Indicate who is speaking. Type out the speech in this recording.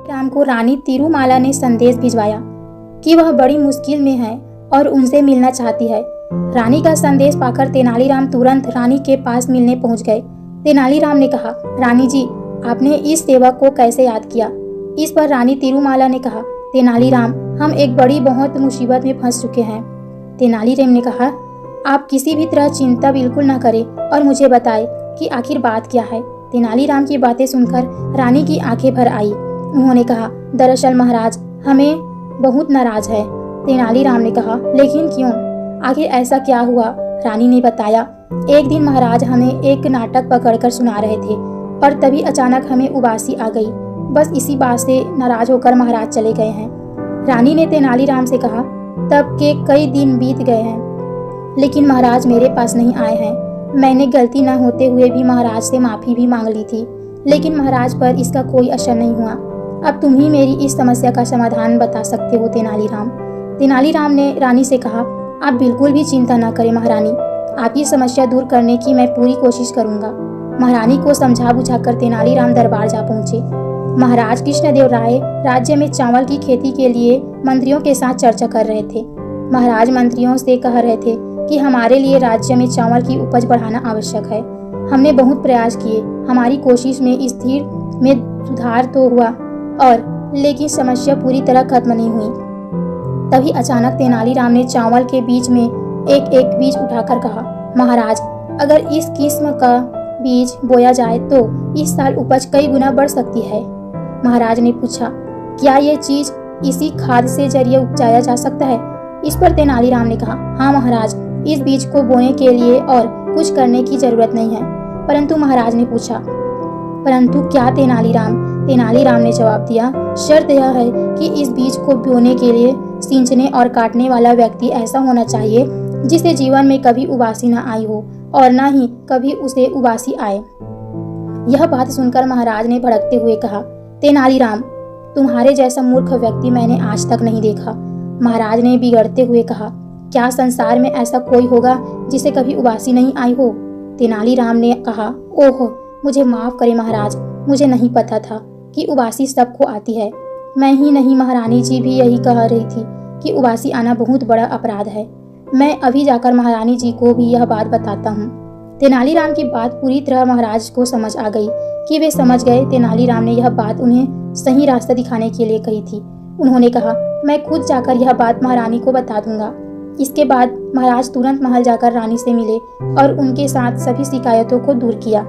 Speaker 1: राम को रानी तिरुमाला ने संदेश भिजवाया कि वह बड़ी मुश्किल में है और उनसे मिलना चाहती है। रानी का संदेश पाकर तेनालीराम तुरंत रानी के पास मिलने पहुंच गए। तेनालीराम ने कहा, रानी जी, आपने इस सेवक को कैसे याद किया? इस पर रानी तिरुमाला ने कहा, तेनालीराम, हम एक बड़ी बहुत मुसीबत में फंस चुके हैं। तेनालीराम ने कहा, आप किसी भी तरह चिंता बिल्कुल न करें और मुझे बताएं कि आखिर बात क्या है। तेनालीराम की बातें सुनकर रानी की आंखें भर आई। उन्होंने कहा, दरअसल महाराज हमें बहुत नाराज है। तेनालीराम ने कहा, लेकिन क्यों? आखिर ऐसा क्या हुआ? रानी ने बताया, एक दिन महाराज हमें एक नाटक पकड़कर सुना रहे थे और तभी अचानक हमें उबासी आ गई। बस इसी बात से नाराज होकर महाराज चले गए हैं। रानी ने तेनालीराम से कहा, तब के कई दिन बीत गए हैं, लेकिन महाराज मेरे पास नहीं आए हैं। मैंने गलती न होते हुए भी महाराज से माफ़ी भी मांग ली थी, लेकिन महाराज पर इसका कोई असर नहीं हुआ। अब तुम ही मेरी इस समस्या का समाधान बता सकते हो तेनालीराम। तेनालीराम ने रानी से कहा, आप बिल्कुल भी चिंता न करें महारानी, आपकी समस्या दूर करने की मैं पूरी कोशिश करूंगा। महारानी को समझा बुझाकर तेनालीराम दरबार जा पहुंचे। महाराज कृष्णदेव राय राज्य में चावल की खेती के लिए मंत्रियों के साथ चर्चा कर रहे थे। महाराज मंत्रियों से कह रहे थे कि हमारे लिए राज्य में चावल की उपज बढ़ाना आवश्यक है। हमने बहुत प्रयास किए, हमारी कोशिश में स्थिति में सुधार तो हुआ लेकिन समस्या पूरी तरह खत्म नहीं हुई। तभी अचानक तेनालीराम ने चावल के बीज में एक एक बीज उठाकर कहा, महाराज, अगर इस किस्म का बीज बोया जाए तो इस साल उपज कई गुना बढ़ सकती है। महाराज ने पूछा, क्या ये चीज इसी खाद से जरिए उपजाया जा सकता है? इस पर तेनालीराम ने कहा, हाँ महाराज, इस बीज को बोने के लिए और कुछ करने की जरूरत नहीं है। परंतु महाराज ने पूछा, परंतु क्या तेनालीराम? तेनालीराम ने जवाब दिया, शर्त यह है कि इस बीज को बोने के लिए सींचने और काटने वाला व्यक्ति ऐसा होना चाहिए जिसे जीवन में कभी उबासी न आई हो और न ही कभी उसे उबासी आए। यह बात सुनकर महाराज ने भड़कते हुए कहा, तेनालीराम, तुम्हारे जैसा मूर्ख व्यक्ति मैंने आज तक नहीं देखा। महाराज ने बिगड़ते हुए कहा, क्या संसार में ऐसा कोई होगा जिसे कभी उबासी नहीं आई हो? तेनालीराम ने कहा, ओह, मुझे माफ करें महाराज, मुझे नहीं पता था कि उबासी सबको आती है। मैं ही नहीं, महारानी जी भी यही कह रही थी कि उबासी आना बहुत बड़ा अपराध है। मैं अभी जाकर महारानी जी को भी यह बात बताता हूँ। तेनालीराम की बात पूरी तरह महाराज को समझ आ गई कि वे समझ गए तेनालीराम ने यह बात उन्हें सही रास्ता दिखाने के लिए कही थी। उन्होंने कहा, मैं खुद जाकर यह बात महारानी को बता दूंगा। इसके बाद महाराज तुरंत महल जाकर रानी से मिले और उनके साथ सभी शिकायतों को दूर किया।